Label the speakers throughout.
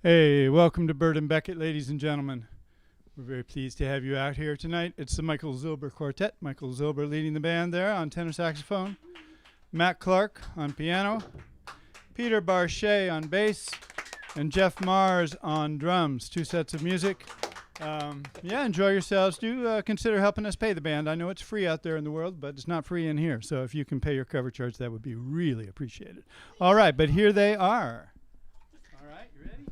Speaker 1: Hey, welcome to Bird and Beckett, ladies and gentlemen. We're very pleased to have you out here tonight. It's the Michael Zilber Quartet. Michael Zilber leading the band there on tenor saxophone, Matt Clark on piano, Peter Barshay on bass, and Jeff Mars on drums. 2 sets of music. Enjoy yourselves. Do consider helping us pay the band. I know it's free out there in the world, but it's not free in here. So if you can pay your cover charge, that would be really appreciated. All right, but here they are. All right, you ready?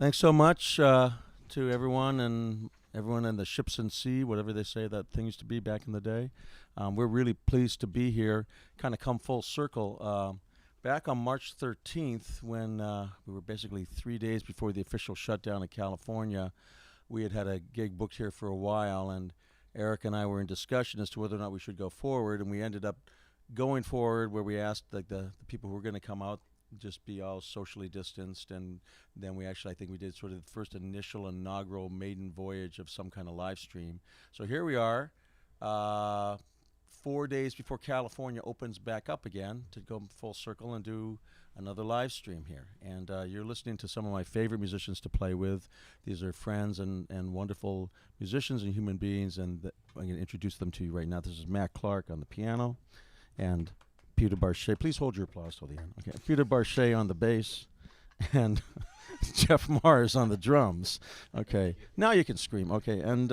Speaker 2: Thanks so much to everyone in the ships and sea, whatever they say that things to be back in the day. We're really pleased to be here, kind of come full circle. Back on March 13th, when we were basically 3 days before the official shutdown in California, we had a gig booked here for a while, and Eric and I were in discussion as to whether or not we should go forward, and we ended up going forward where we asked the people who were going to come out just be all socially distanced, and then we actually, I think we did sort of the first initial inaugural maiden voyage of some kind of live stream. So here we are, 4 days before California opens back up again, to go full circle and do another live stream here. And you're listening to some of my favorite musicians to play with. These are friends and wonderful musicians and human beings, and I'm going to introduce them to you right now. This is Matt Clark on the piano, and Peter Barshay. Please hold your applause till the end. Okay, Peter Barshay on the bass, and Jeff Mars on the drums. Okay, now you can scream. Okay, and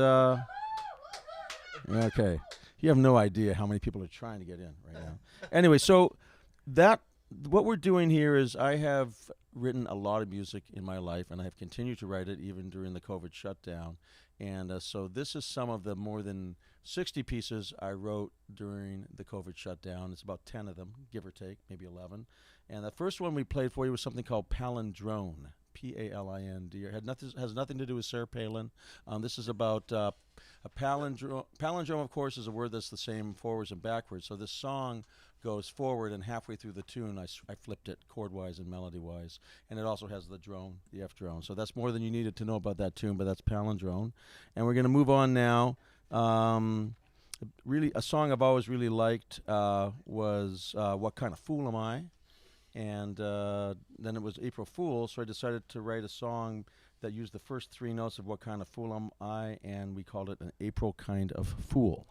Speaker 2: okay, you have no idea how many people are trying to get in right now. Anyway, so what we're doing here is I have written a lot of music in my life, and I have continued to write it even during the COVID shutdown. And so this is some of the more than 60 pieces I wrote during the COVID shutdown. It's about 10 of them, give or take, maybe 11. And the first one we played for you was something called Palindrone, P-A-L-I-N-D. Has nothing to do with Sarah Palin. This is about a palindrome. Palindrome, of course, is a word that's the same forwards and backwards. So this song goes forward, and halfway through the tune, I flipped it chord-wise and melody-wise. And it also has the drone, the F drone. So that's more than you needed to know about that tune, but that's Palindrone. And we're going to move on now. Really, a song I've always really liked was What Kind of Fool Am I? And then it was April Fool, so I decided to write a song that used the first three notes of What Kind of Fool Am I, and we called it an April Kind of Fool.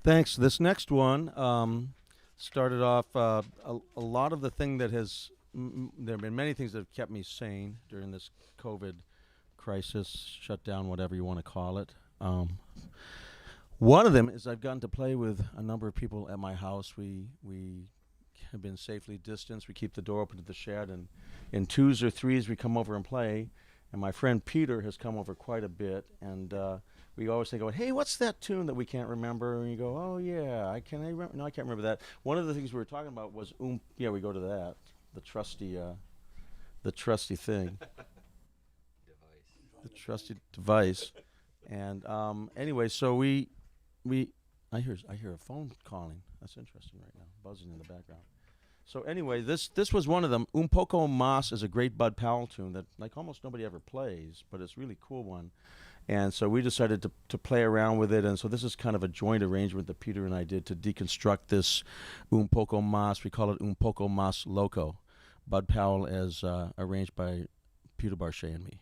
Speaker 2: Thanks. This next one started off a lot of the thing that has. There have been many things that have kept me sane during this COVID crisis, shutdown, whatever you want to call it. One of them is I've gotten to play with a number of people at my house. We have been safely distanced. We keep the door open to the shed, and in twos or threes we come over and play. And my friend Peter has come over quite a bit, and we always think, hey, what's that tune that we can't remember? And you go, oh yeah, I remember. No, I can't remember that. One of the things we were talking about was yeah, we go to that, the trusty thing, the trusty device. And anyway, so I hear a phone calling. That's interesting right now, buzzing in the background. So anyway, this was one of them. Poco Moss is a great Bud Powell tune that like almost nobody ever plays, but it's a really cool one. And so we decided to play around with it. And so this is kind of a joint arrangement that Peter and I did to deconstruct this Poco Moss. We call it Poco Moss Loco. Bud Powell as arranged by Peter Barshay and me.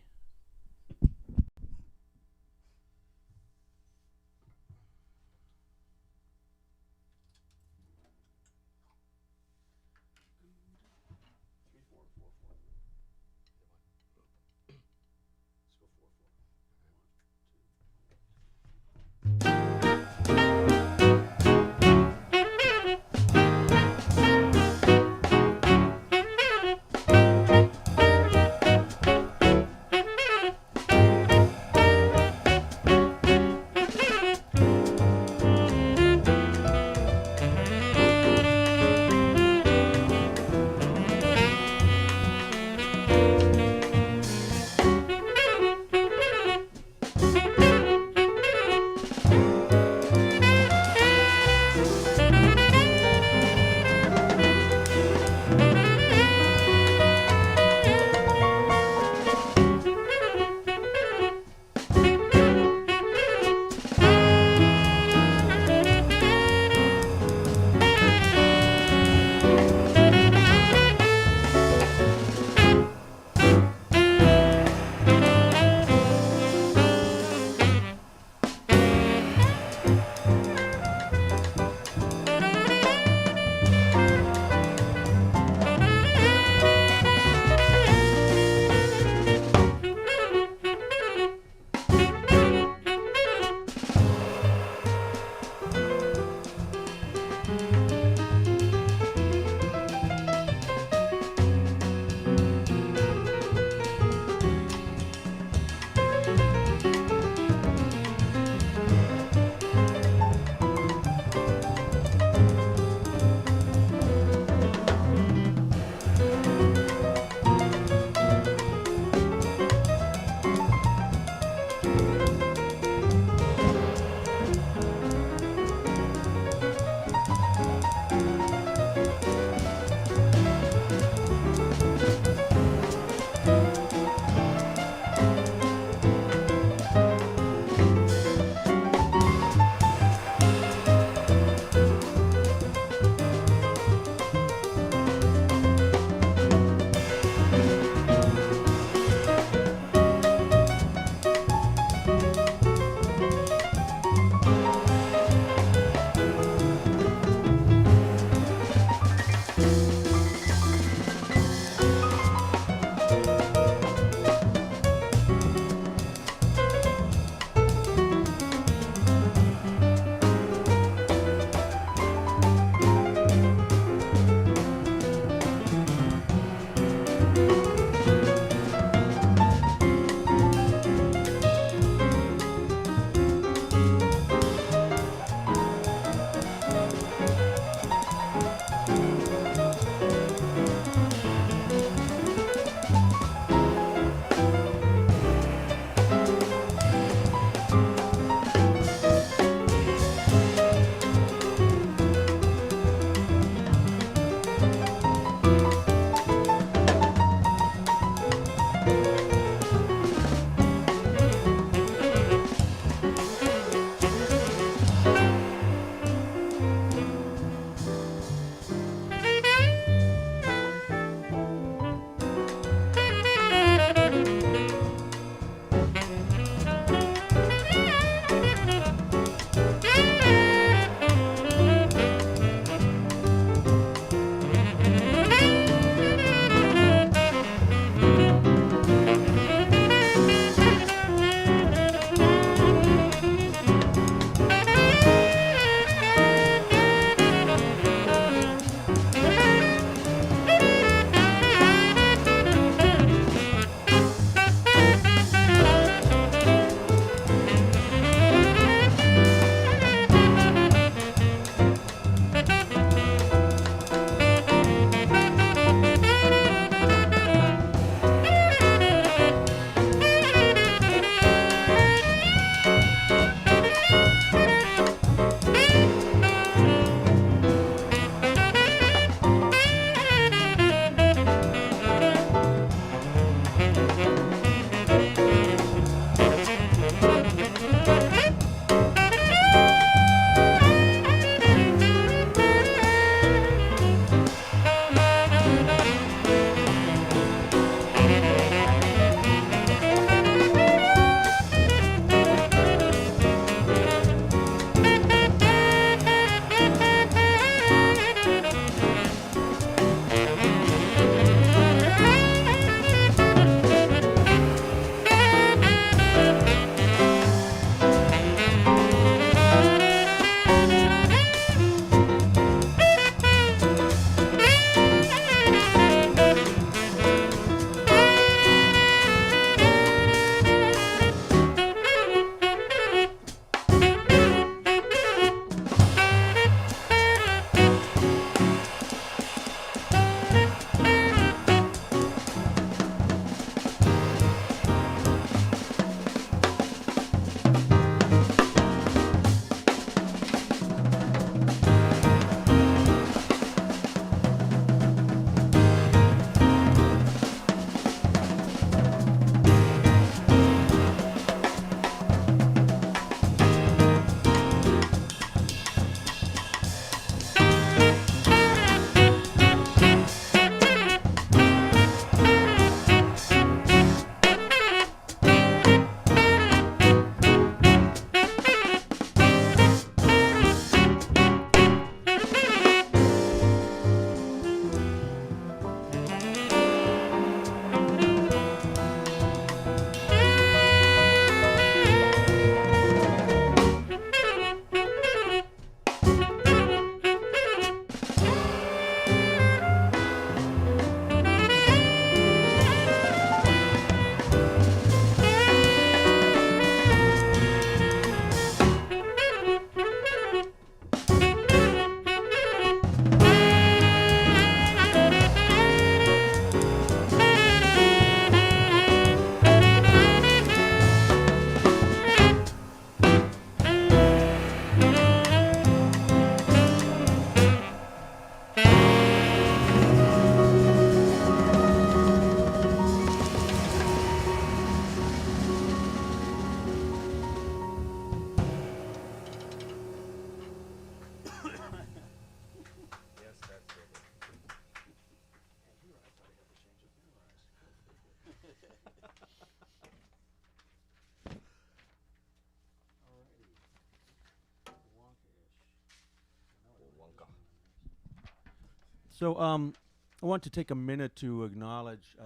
Speaker 2: So I want to take a minute to acknowledge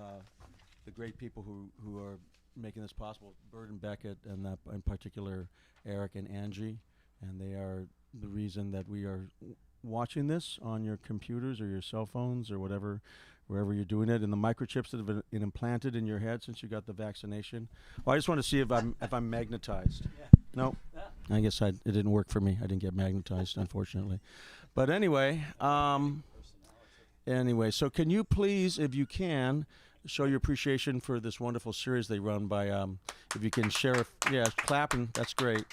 Speaker 2: the great people who are making this possible. Bert and Beckett, and in particular Eric and Angie, and they are the reason that we are watching this on your computers or your cell phones or whatever, wherever you're doing it, and the microchips that have been implanted in your head since you got the vaccination. Well, I just want to see if I'm magnetized. Yeah. No, I guess it didn't work for me. I didn't get magnetized, unfortunately. But anyway, so can you please, if you can, show your appreciation for this wonderful series they run by, if you can share, clapping, that's great.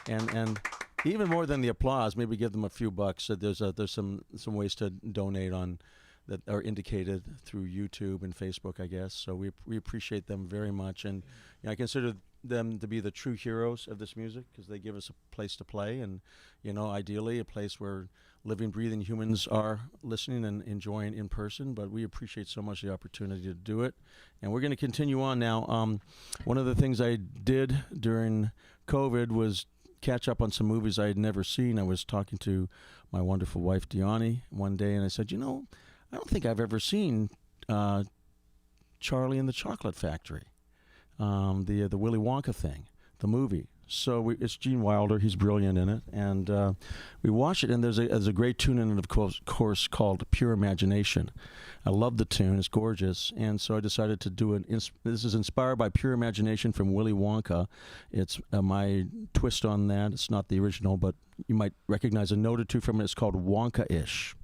Speaker 2: And even more than the applause, maybe give them a few bucks. So there's some ways to donate on that are indicated through YouTube and Facebook, I guess. So we appreciate them very much, and I consider them to be the true heroes of this music because they give us a place to play, and ideally a place where living, breathing humans are listening and enjoying in person. But we appreciate so much the opportunity to do it, and we're going to continue on now. One of the things I did during COVID was catch up on some movies I had never seen. I was talking to my wonderful wife, Diani, one day, and I said, I don't think I've ever seen Charlie and the Chocolate Factory, the Willy Wonka thing, the movie. So it's Gene Wilder. He's brilliant in it. And we watched it, and there's a great tune in it, of course, called Pure Imagination. I love the tune. It's gorgeous. And so I decided to do it. This is inspired by Pure Imagination from Willy Wonka. It's my twist on that. It's not the original, but you might recognize a note or two from it. It's called Wonka-ish.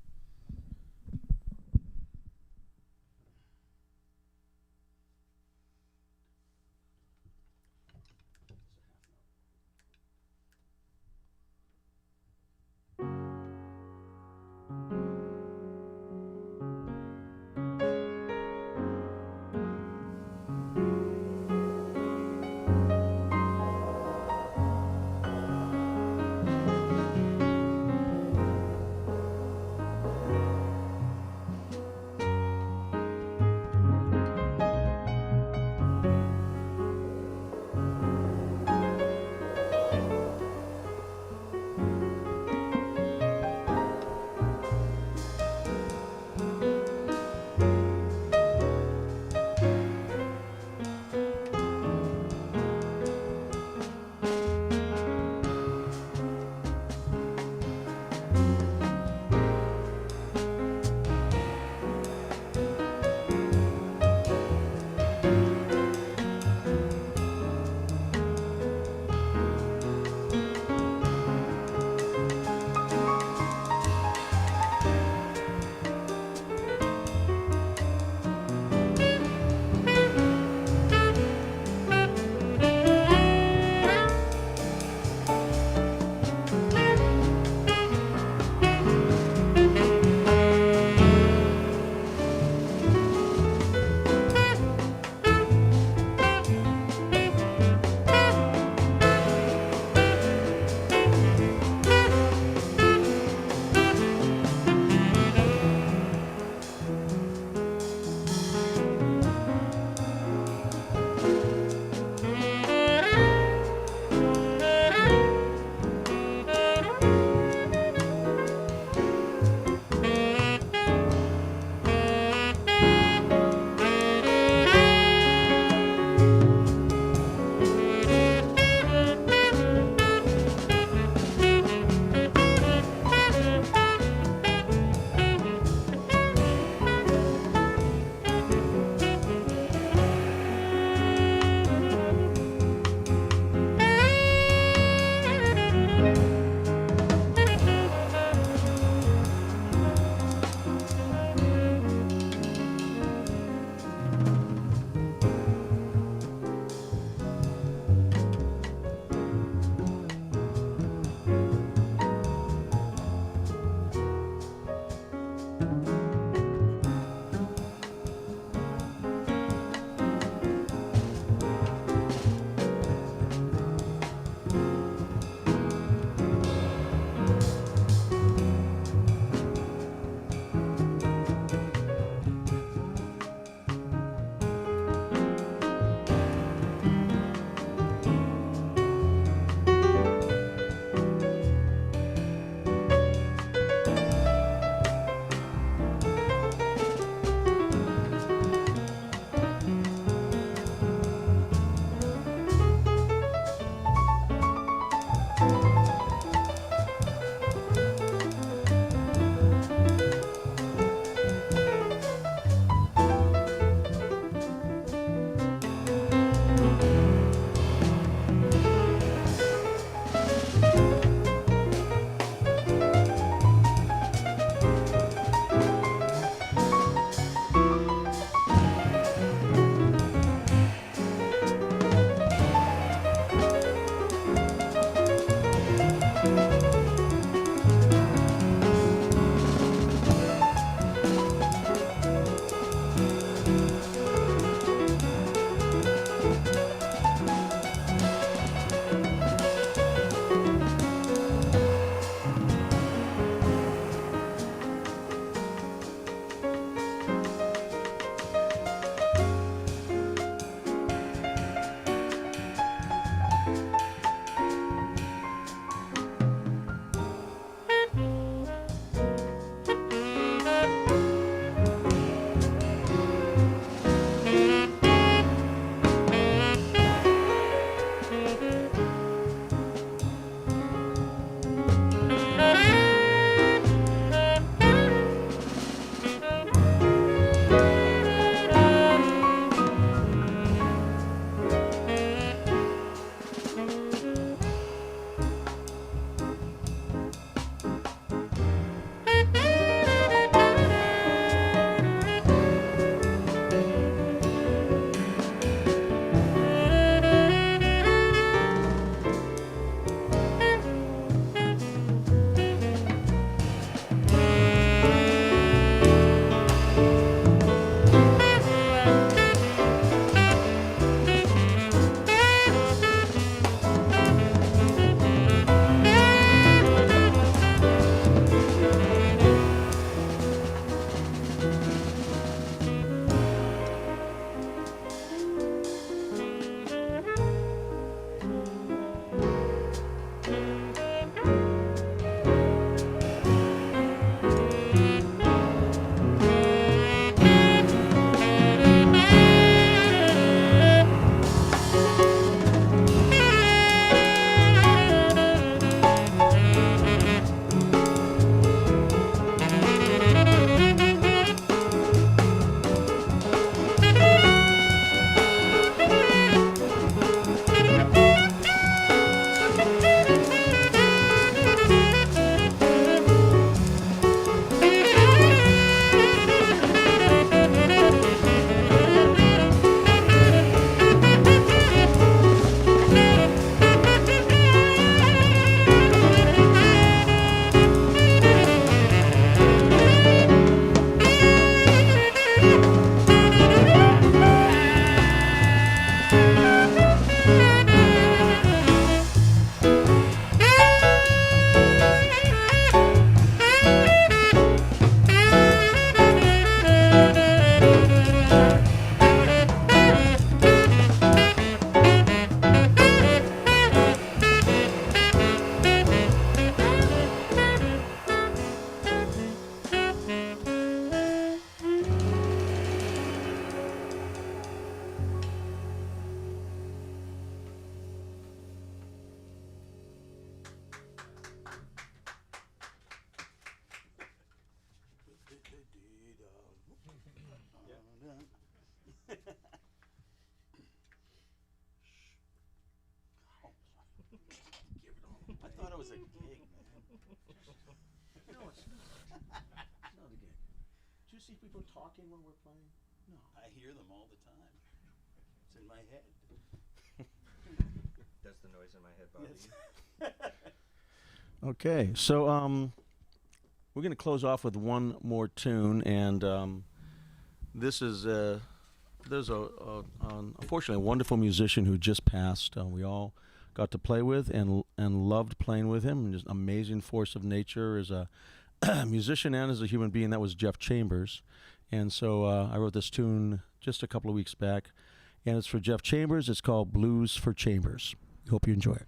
Speaker 2: I thought it was a gig, man. No, it's not. It's not a gig. Do you see people talking when we're playing? No.
Speaker 3: I hear them all the time. It's in my head.
Speaker 4: Does the noise in my head bother you?
Speaker 2: Okay, so we're going to close off with one more tune, and this is there's unfortunately a wonderful musician who just passed. We all got to play with and loved playing with him. And just amazing force of nature as a musician and as a human being. That was Jeff Chambers, and so I wrote this tune just a couple of weeks back, and it's for Jeff Chambers. It's called Blues for Chambers. Hope you enjoy it.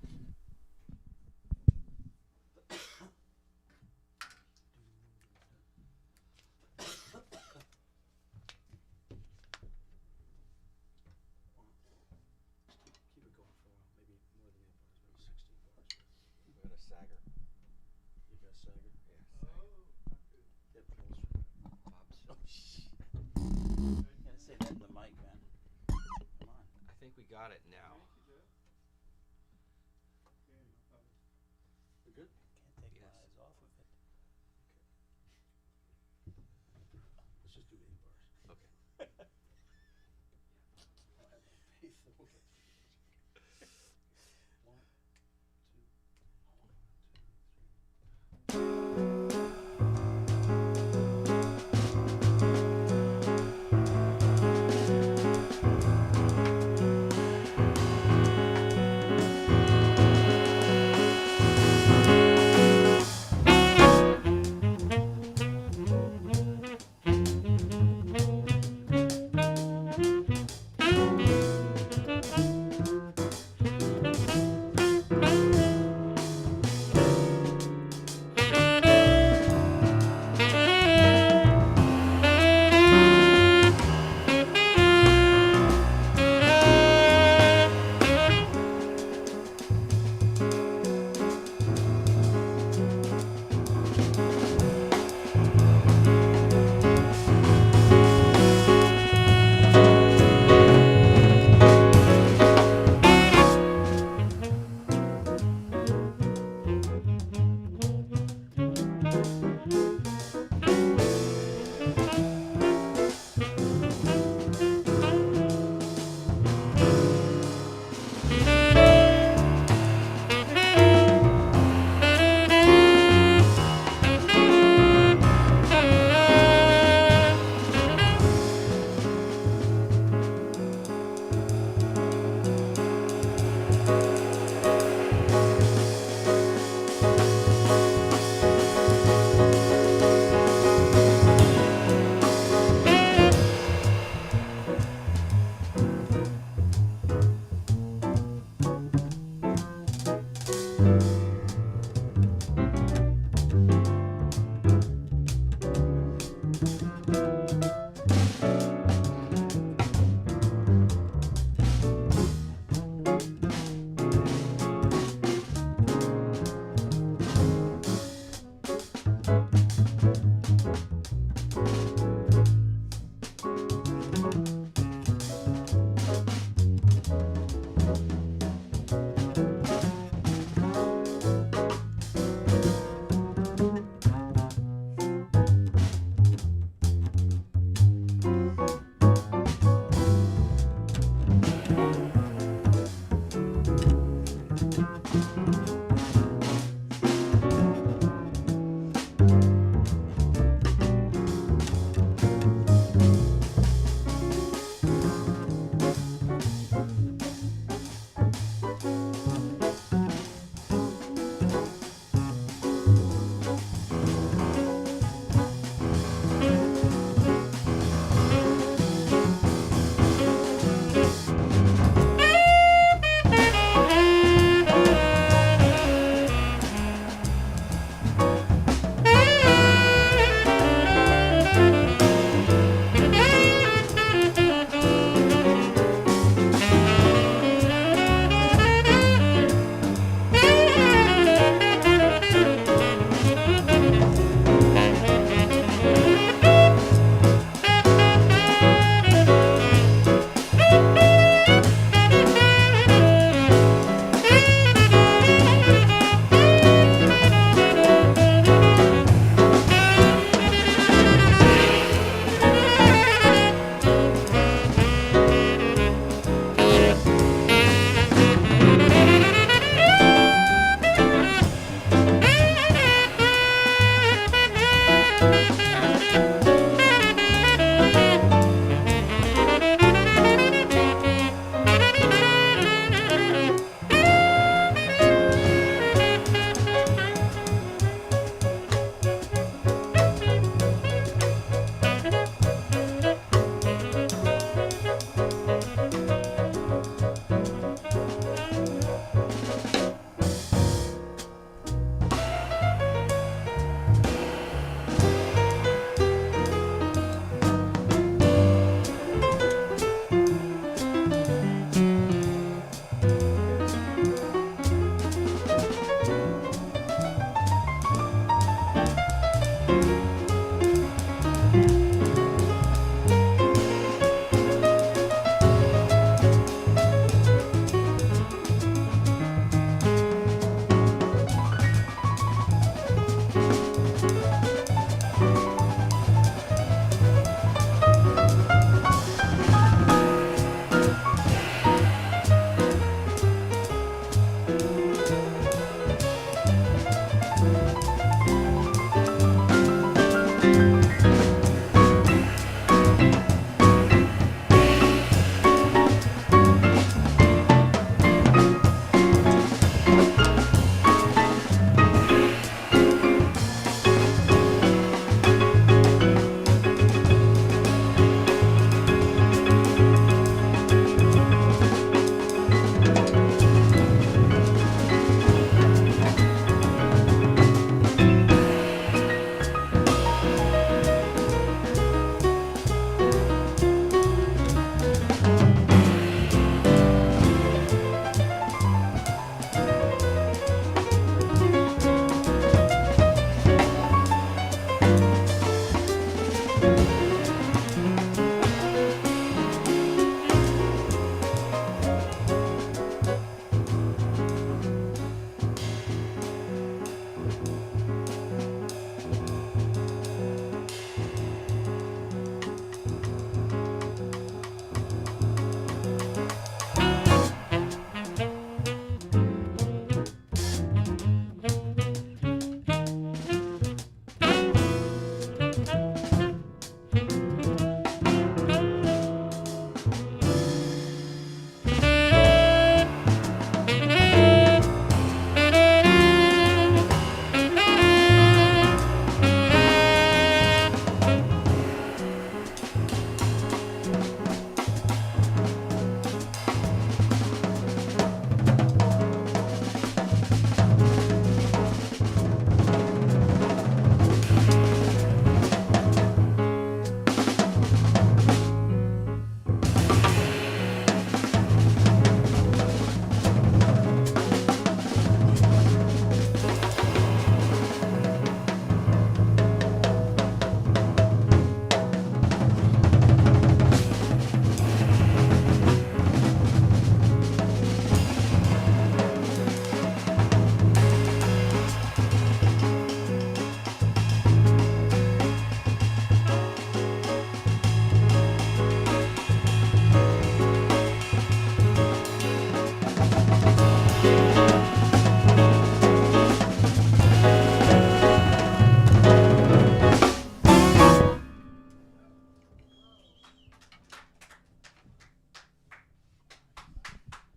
Speaker 4: Got it now.
Speaker 3: We're good? Can't take my eyes off of it.
Speaker 2: Let's just do 8 bars.
Speaker 4: Okay.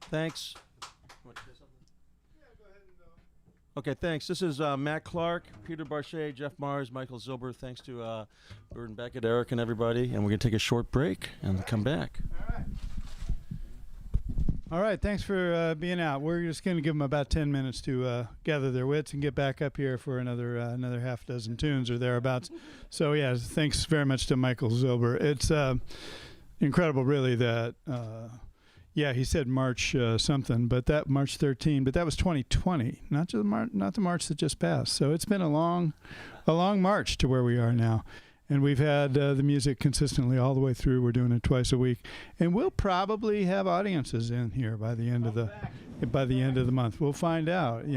Speaker 2: Thanks. Okay, thanks. This is Matt Clark, Peter Barshay, Jeff Mars, Michael Zilber. Thanks to Bird and Beckett, Eric, and everybody. And we're going to take a short break and come back.
Speaker 1: All right, thanks for being out. We're just going to give them about 10 minutes to gather their wits and get back up here for another half dozen tunes or thereabouts. So, yeah, thanks very much to Michael Zilber. It's incredible, really, that, he said March something, but that March 13, but that was 2020, not the March that just passed. So it's been a long march to where we are now. And we've had the music consistently all the way through. We're doing it twice a week, and we'll probably have audiences in here by the end of the month. We'll find out.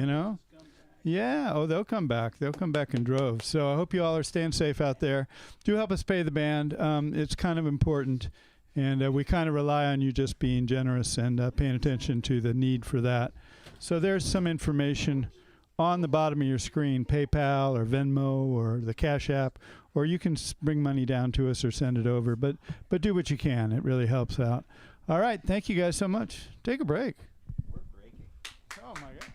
Speaker 1: Yeah. Oh, they'll come back. They'll come back in droves. So I hope you all are staying safe out there. Do help us pay the band. It's kind of important, and we kind of rely on you just being generous and paying attention to the need for that. So there's some information on the bottom of your screen, PayPal or Venmo or the Cash App, or you can bring money down to us or send it over. But do what you can. It really helps out. All right. Thank you guys so much. Take a break.
Speaker 4: We're breaking.
Speaker 1: Oh, my God.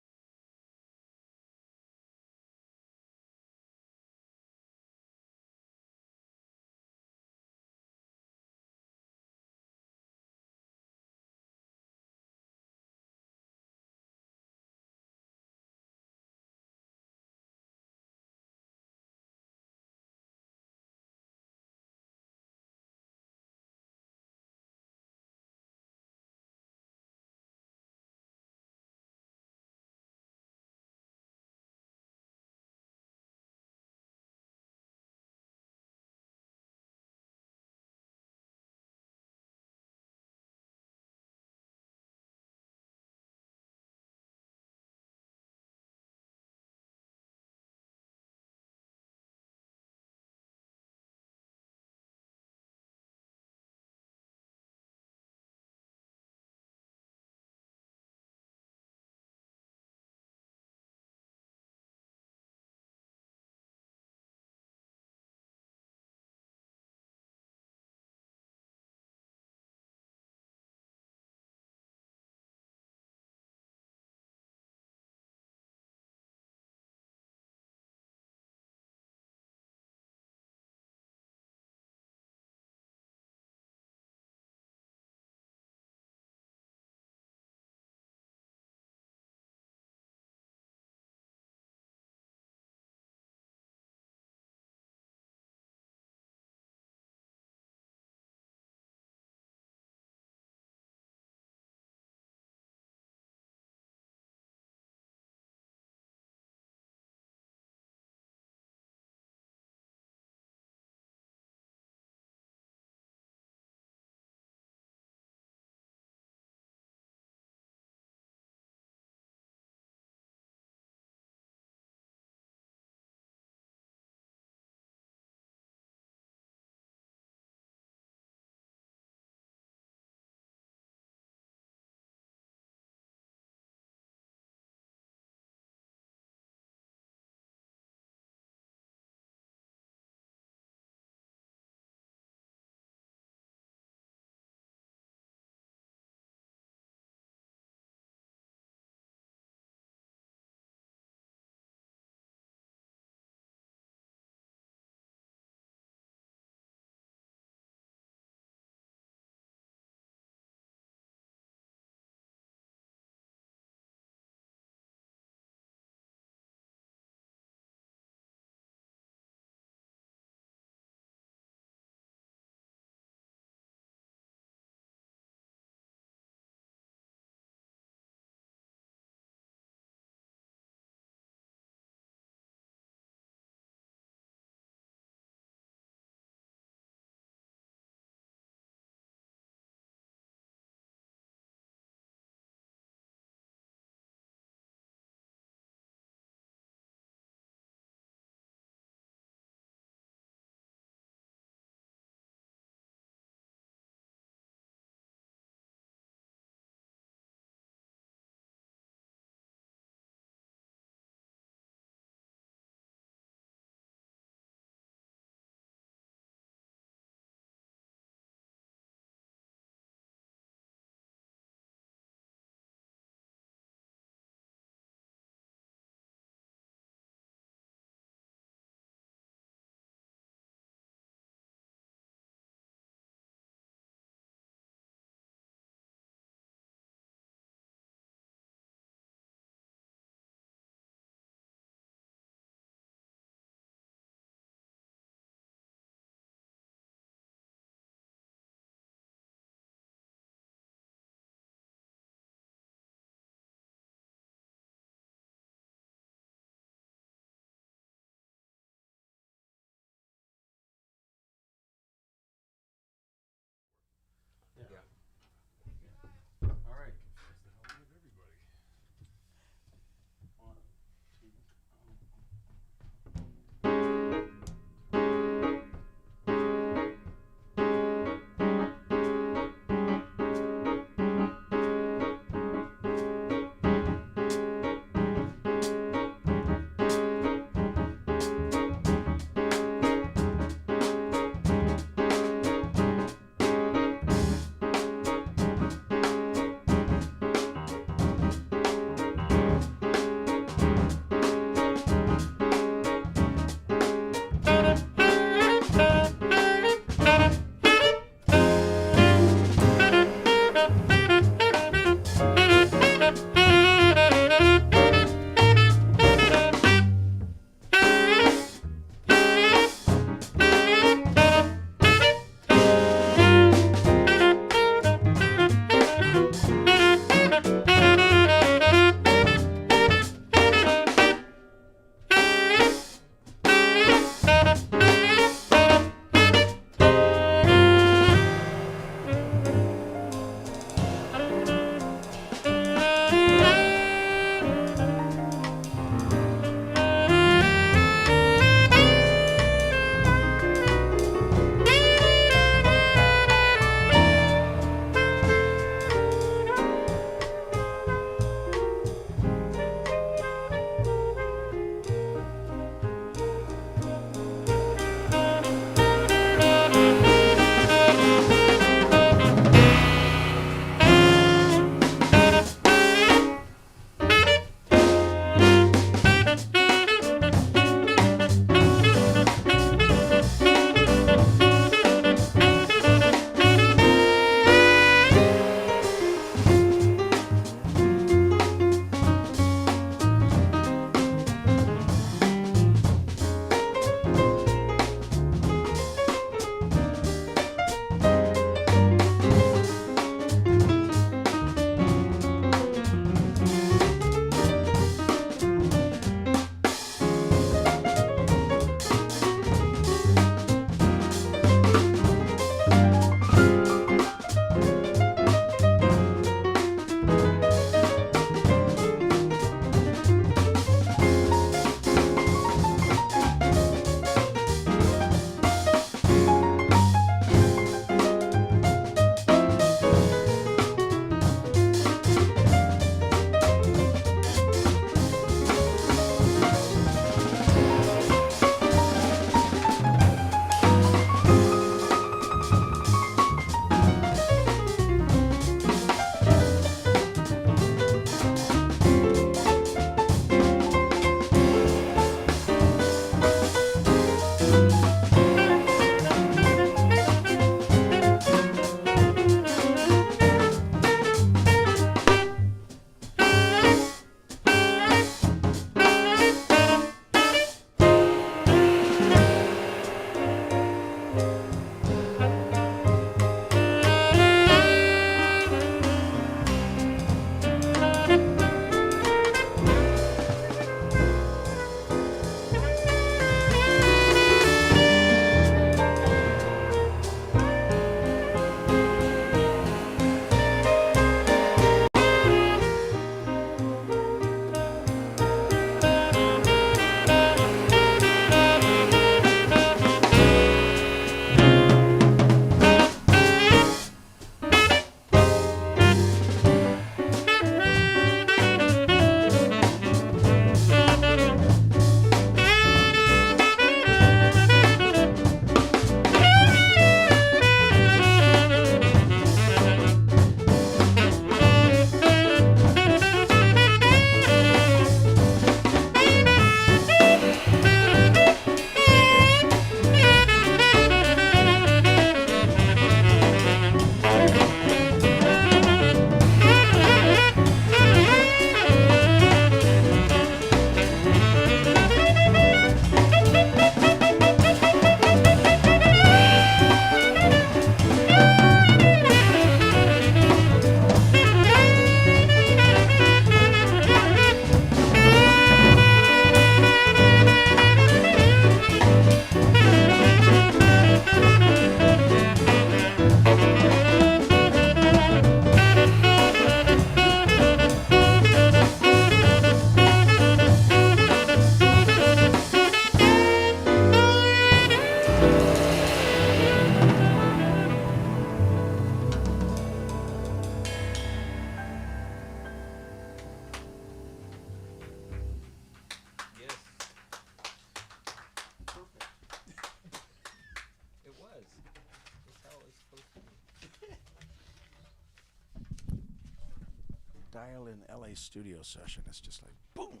Speaker 2: dial-in LA studio session. It's just like boom,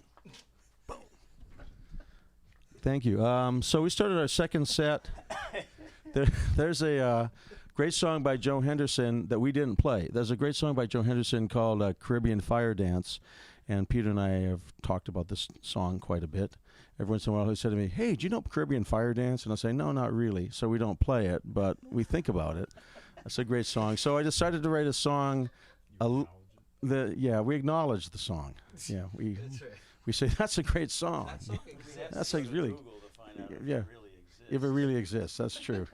Speaker 2: boom. Thank you. So we started our second set. There's a great song by Joe Henderson that we didn't play. There's a great song by Joe Henderson called Caribbean Fire Dance, and Peter and I have talked about this song quite a bit. Every once in a while he said to me, "Hey, do you know Caribbean Fire Dance?" And I'll say, "No, not really." So we don't play it, but we think about it. It's a great song. So I decided to write a song. We acknowledge the song. Yeah,
Speaker 4: That's right.
Speaker 2: we say that's a great song.
Speaker 4: That song exists.
Speaker 2: That's like really,
Speaker 3: Google to find out if
Speaker 2: yeah,
Speaker 3: it really exists.
Speaker 2: if it really exists. That's true.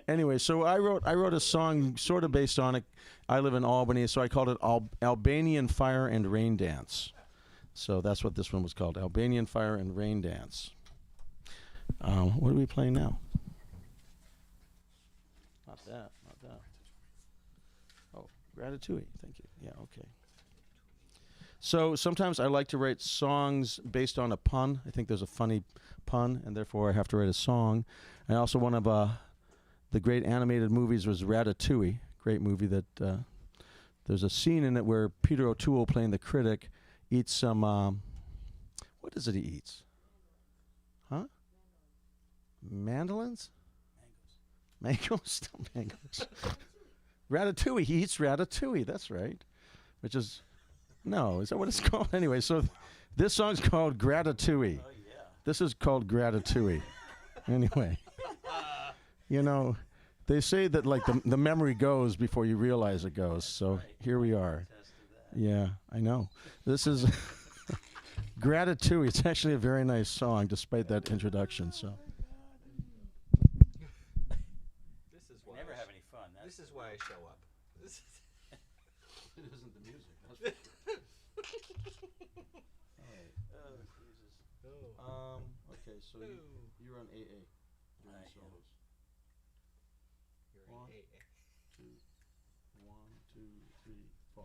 Speaker 2: Anyway, so I wrote a song sort of based on it. I live in Albany, so I called it Albanian Fire and Rain Dance. So that's what this one was called, Albanian Fire and Rain Dance. What are we playing now? Not that. Oh, Ratatouille. Thank you. Yeah, okay. So sometimes I like to write songs based on a pun. I think there's a funny pun, and therefore I have to write a song. And also one of the great animated movies was Ratatouille. Great movie that there's a scene in it where Peter O'Toole, playing the critic, eats some, what is it he eats? Huh? Mandolins? Mangoes? No, mangoes. Ratatouille. He eats ratatouille. That's right. Which is, no, is that what it's called? Anyway, so this song's called Gratatouille.
Speaker 3: Oh, yeah.
Speaker 2: This is called Gratatouille. Anyway. You know, they say that like the memory goes before you realize it goes. So here we are. Yeah, I know. This is Gratatouille. It's actually a very nice song, despite that introduction. So
Speaker 4: This is why
Speaker 3: Never have any fun.
Speaker 4: This is why I show up. This is
Speaker 2: it isn't the music. Okay, so you're on AA. You're on solos.
Speaker 4: You're
Speaker 2: One.
Speaker 4: an AA.
Speaker 2: 2, 1, 2, 3, 4.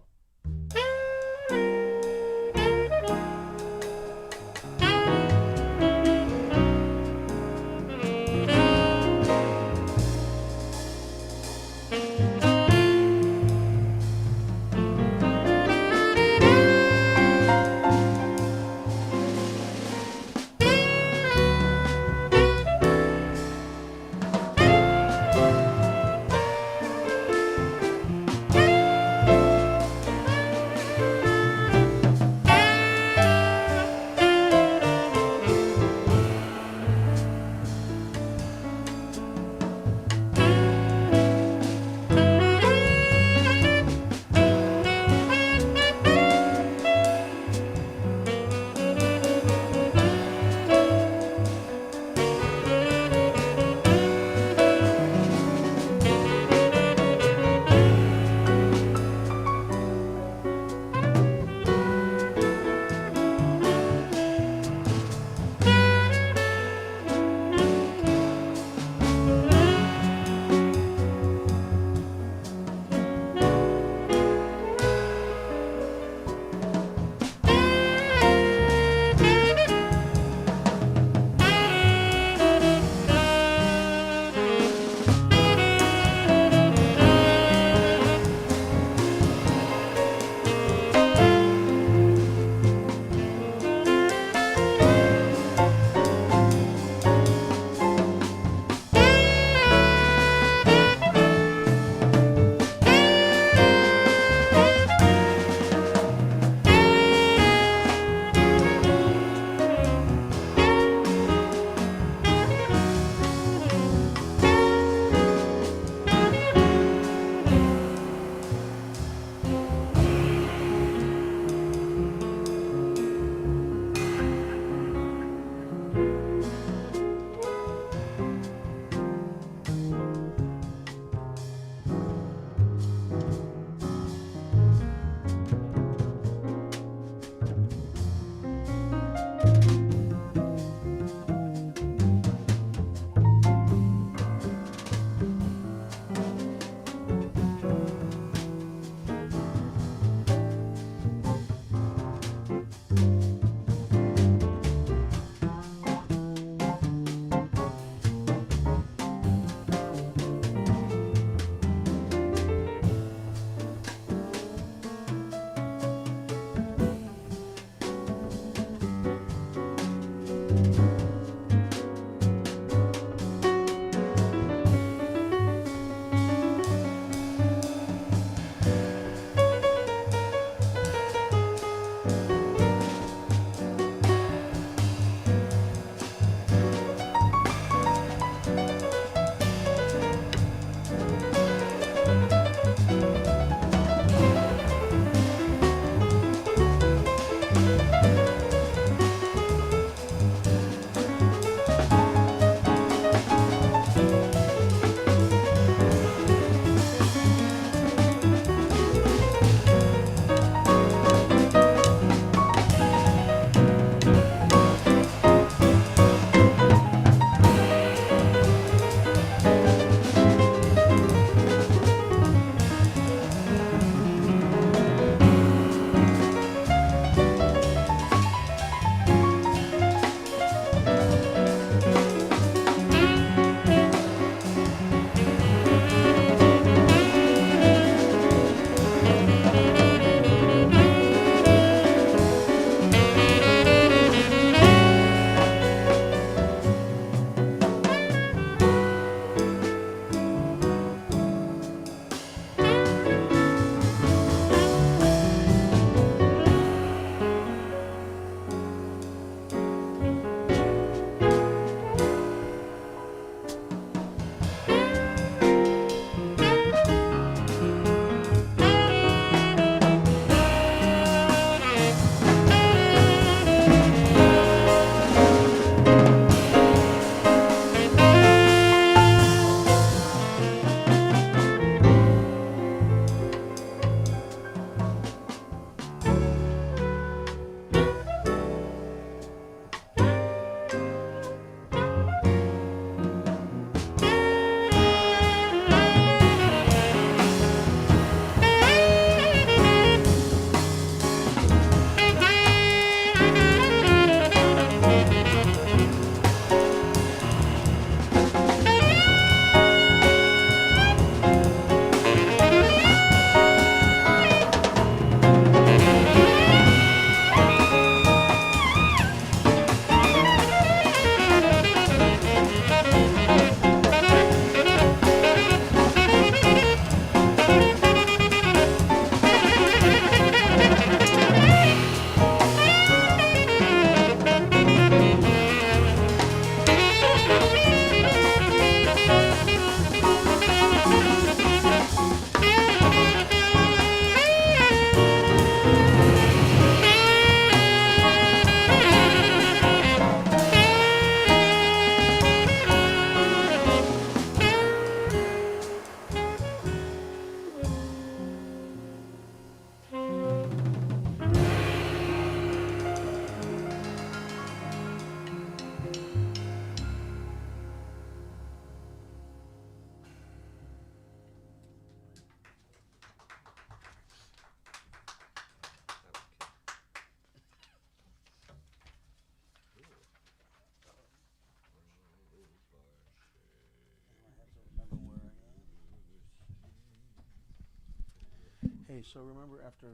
Speaker 2: Hey, so remember after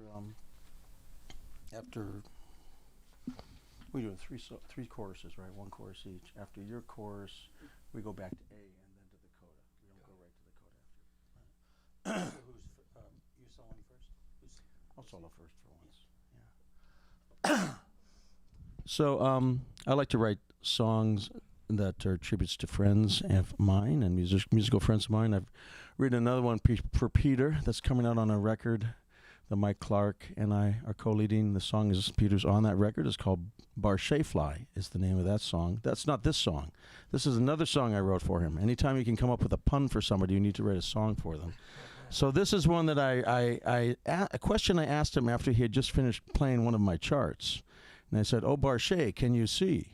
Speaker 2: we're doing three choruses, right? One chorus each. After your chorus, we go back to A and then to the coda. We don't go right to the coda after.
Speaker 3: You soloing first?
Speaker 2: I'll solo first for once. Yeah. So I like to write songs that are tributes to friends of mine and musical friends of mine. I've written another one for Peter that's coming out on a record that Mike Clark and I are co-leading. The song is Peter's on that record. It's called Barshay Fly is the name of that song. That's not this song. This is another song I wrote for him. Anytime you can come up with a pun for somebody, you need to write a song for them. So this is one that a question I asked him after he had just finished playing one of my charts. And I said, "Oh, Barshay, can you see?"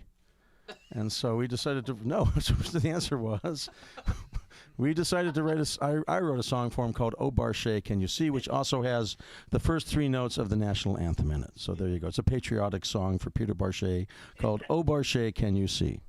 Speaker 2: And so we decided to, no, so the answer was, we decided to write I wrote a song for him called "Oh, Barshay, Can You See?" which also has the first three notes of the national anthem in it. So there you go. It's a patriotic song for Peter Barshay called "Oh, Barshay, Can You See?"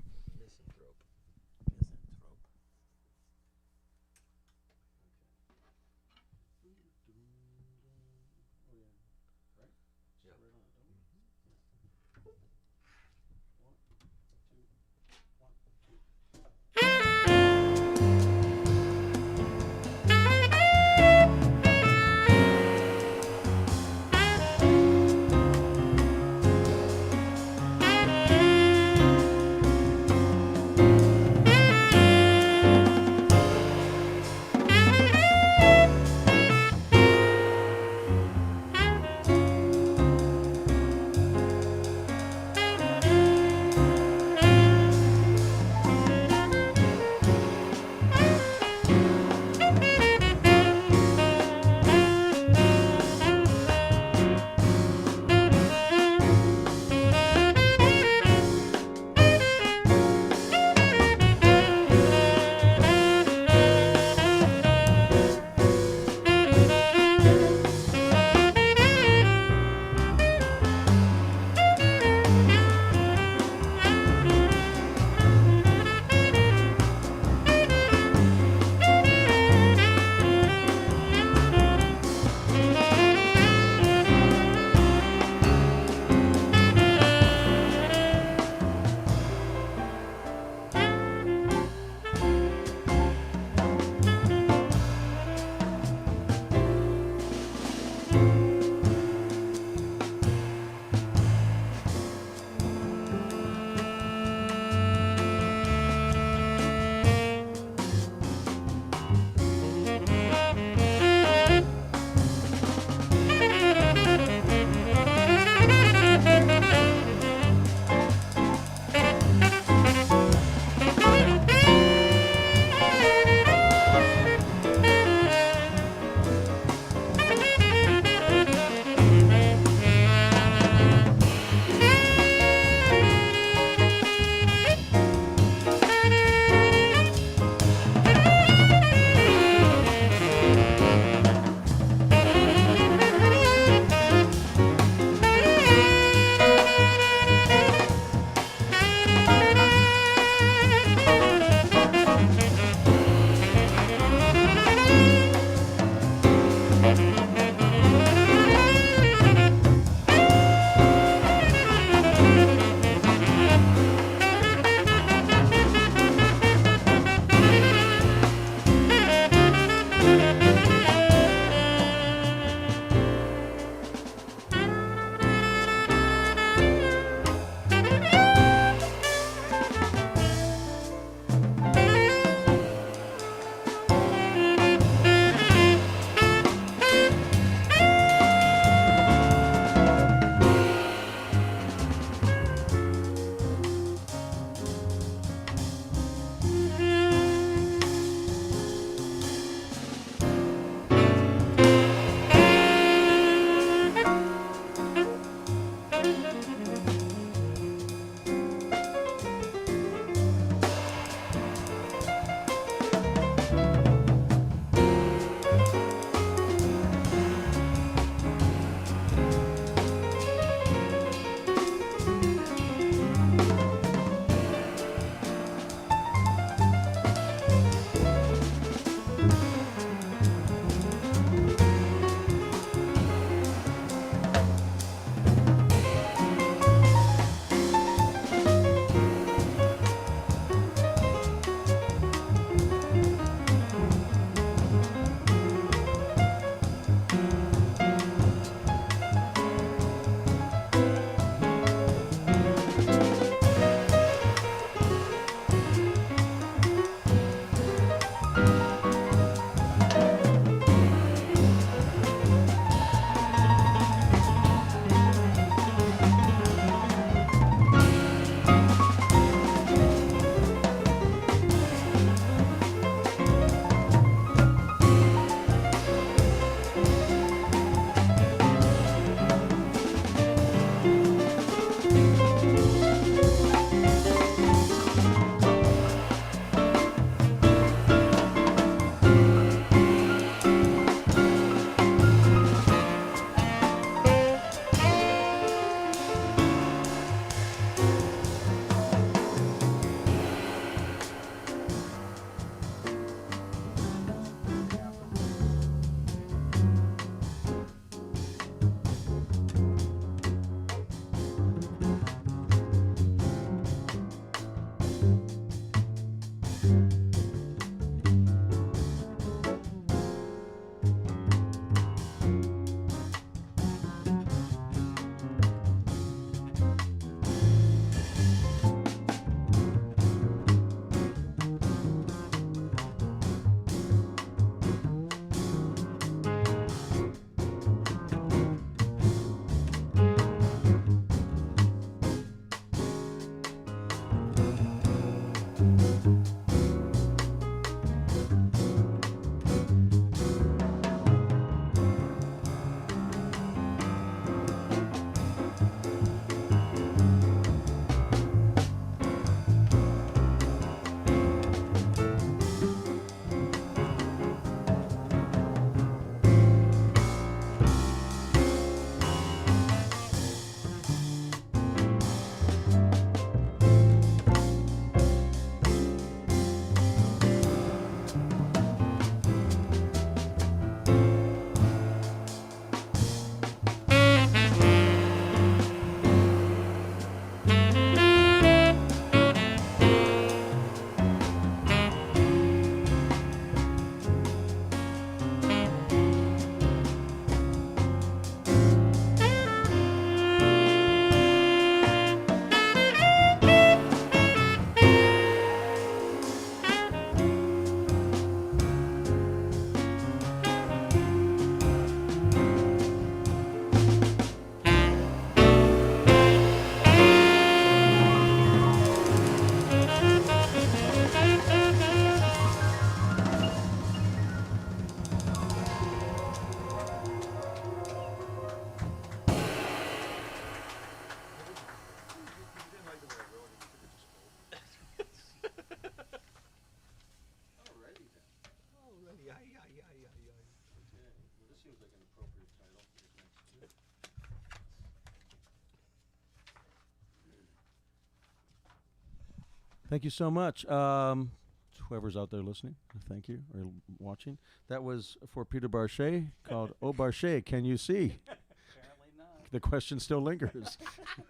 Speaker 2: Thank you so much. Whoever's out there listening, thank you, or watching. That was for Peter Barshay called "Oh Barshay, Can You See?"
Speaker 3: Apparently not.
Speaker 2: The question still lingers.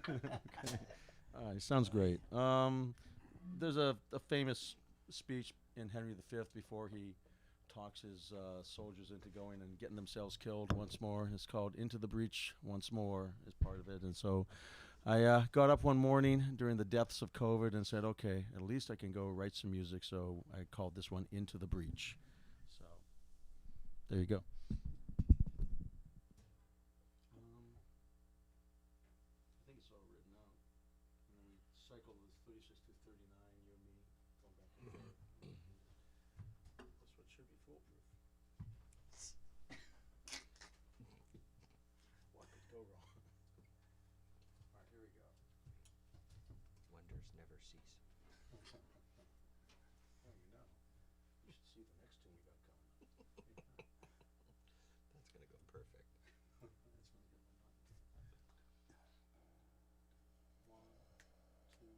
Speaker 2: Okay. Sounds great. There's a famous speech in Henry V before he talks his soldiers into going and getting themselves killed once more. It's called "Into the Breach Once More" is part of it. And so I got up one morning during the depths of COVID and said, okay, at least I can go write some music. So I called this one "Into the Breach." So there you go. I think it's all written out. And then we cycle with 36 to 39, you and me, go back and forth. That's what should be foolproof. What could go wrong? All right, here we go.
Speaker 4: Wonders never cease.
Speaker 2: Oh, you know. You should see the next tune we got coming up.
Speaker 4: That's gonna go perfect.
Speaker 2: That's not good one. One, two.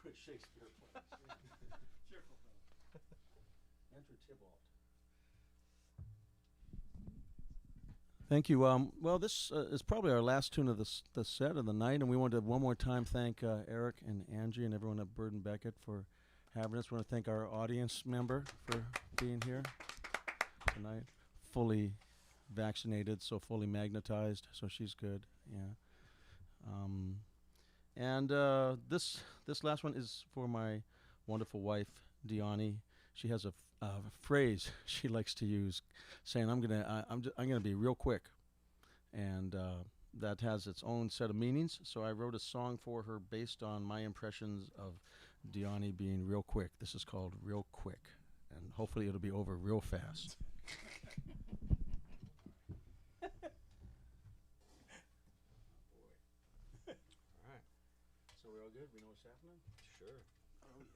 Speaker 2: good Shakespeare plays. Enter Tybalt. Thank you. Well, this is probably our last tune of the set of the night, and we want to one more time thank Eric and Angie and everyone at Bird and Beckett for having us. We want to thank our audience member for being here tonight. Fully vaccinated, so fully magnetized, so she's good. Yeah. And this last one is for my wonderful wife, Diani. She has a phrase she likes to use, saying, "I'm gonna be real quick," and that has its own set of meanings. So I wrote a song for her based on my impressions of Diani being real quick. This is called "Real Quick," and hopefully it'll be over real fast. All right. So we're all good. We know what's happening.
Speaker 4: Sure.
Speaker 3: Oh, yeah.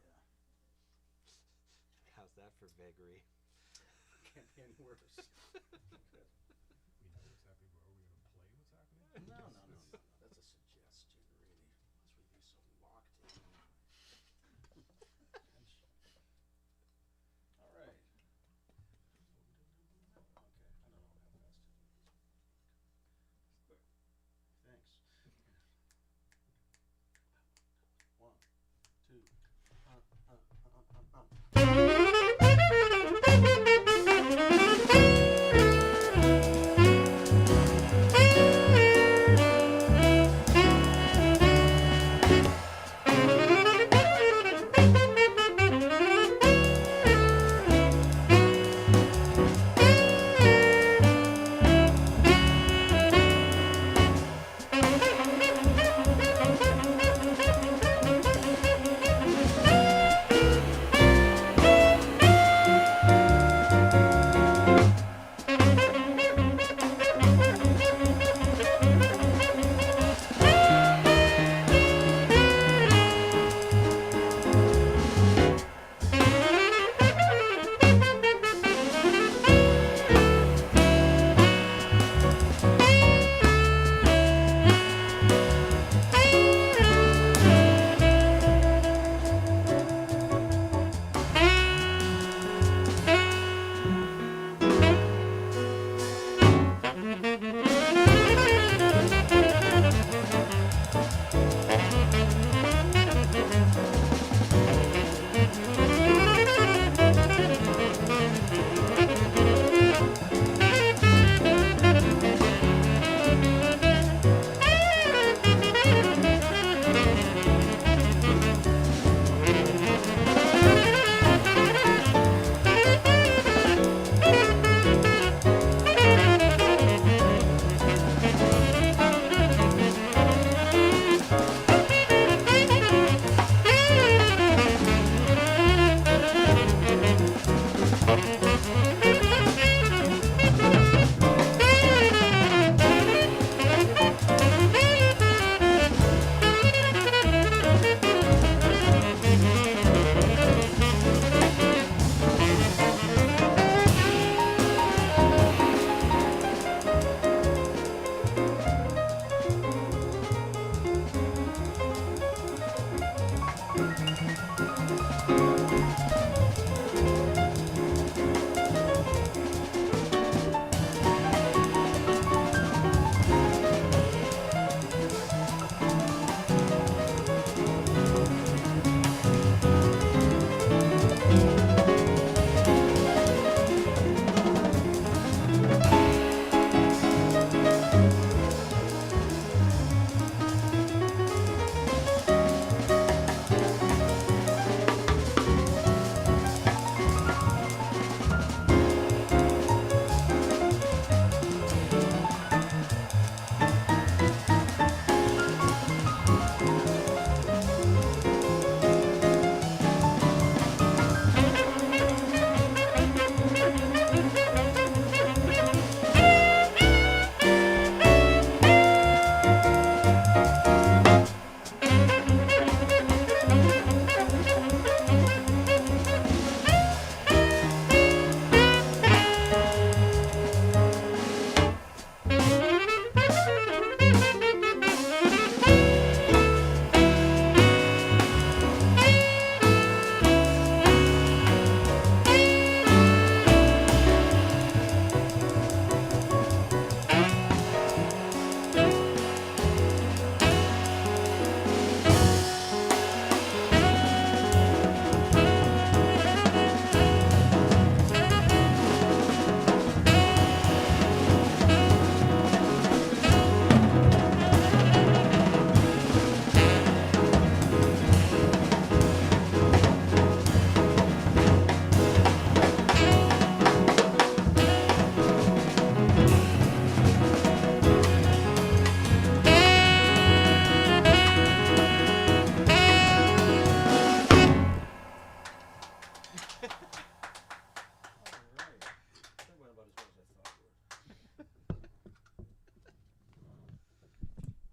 Speaker 4: How's that for vagary?
Speaker 2: Can't be any worse.
Speaker 5: We know what's happening, but are we going to play what's happening?
Speaker 2: No. That's a suggestion, really. Unless we be so locked in. Tension. All right. Okay, I don't know how fast to do this. Quick. Thanks. 1, 2.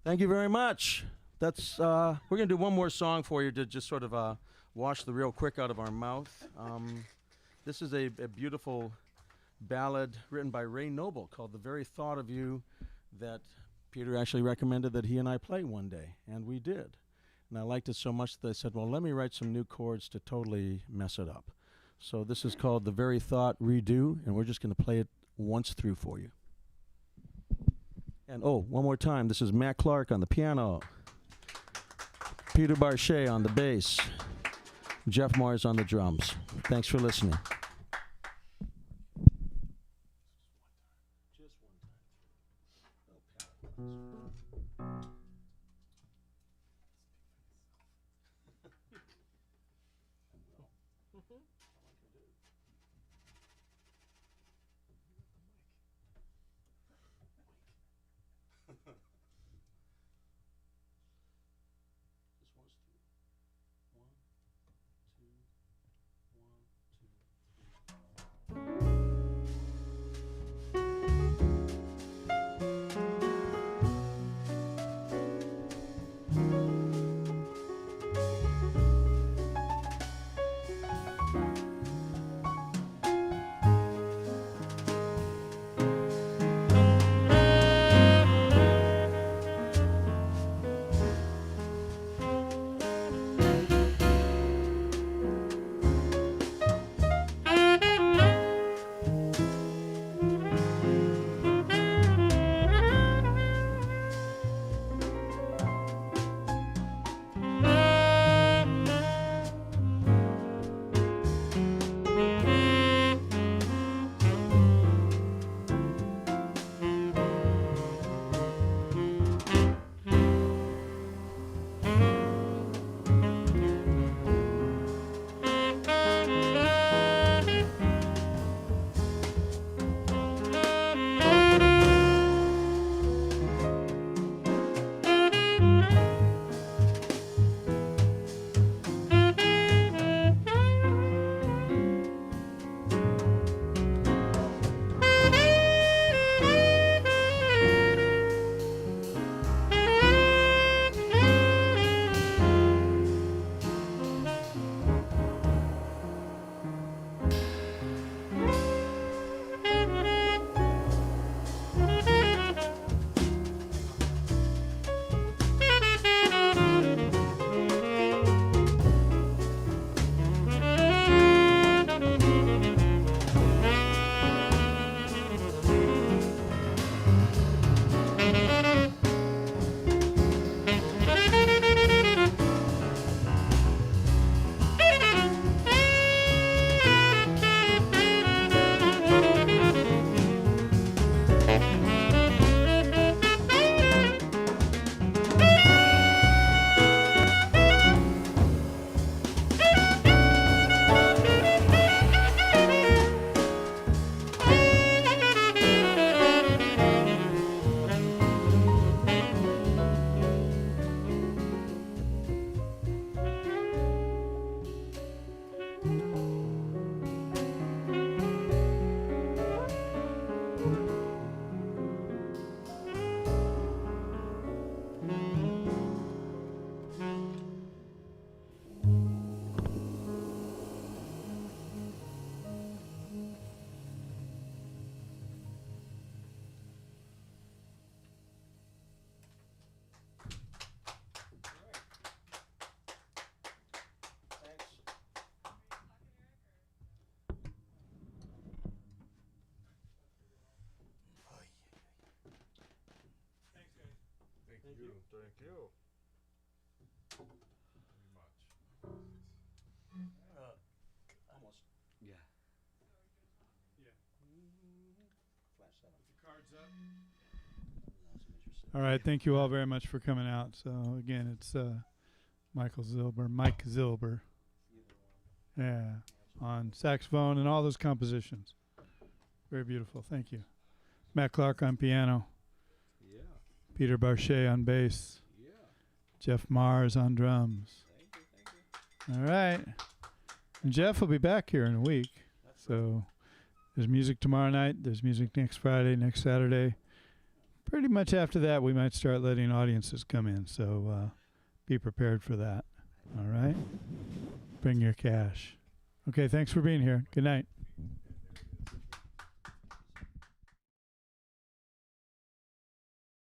Speaker 2: Thank you very much. That's we're gonna do one more song for you to just sort of wash the real quick out of our mouth. This is a beautiful ballad written by Ray Noble called "The Very Thought of You," that Peter actually recommended that he and I play one day, and we did. And I liked it so much that I said, well, let me write some new chords to totally mess it up. So this is called "The Very Thought Redo," and we're just going to play it once through for you. And oh, one more time, this is Matt Clark on the piano, Peter Barshay on the bass, Jeff Mars on the drums. Thanks for listening.
Speaker 5: Thank you. Thank you. Very much.
Speaker 4: Almost. Yeah.
Speaker 2: Flash that up.
Speaker 1: The cards up. All right, thank you all very much for coming out. So again, it's Mike Zilber. Yeah, on saxophone and all those compositions. Very beautiful. Thank you. Matt Clark on piano.
Speaker 3: Yeah.
Speaker 1: Peter Barshay on bass.
Speaker 3: Yeah.
Speaker 1: Jeff Mars on drums.
Speaker 3: Thank you.
Speaker 1: All right. And Jeff will be back here in a week. So there's music tomorrow night. There's music next Friday, next Saturday. pretty much after that, we might start letting audiences come in. So be prepared for that. All right? Bring your cash. Okay, thanks for being here. Good night.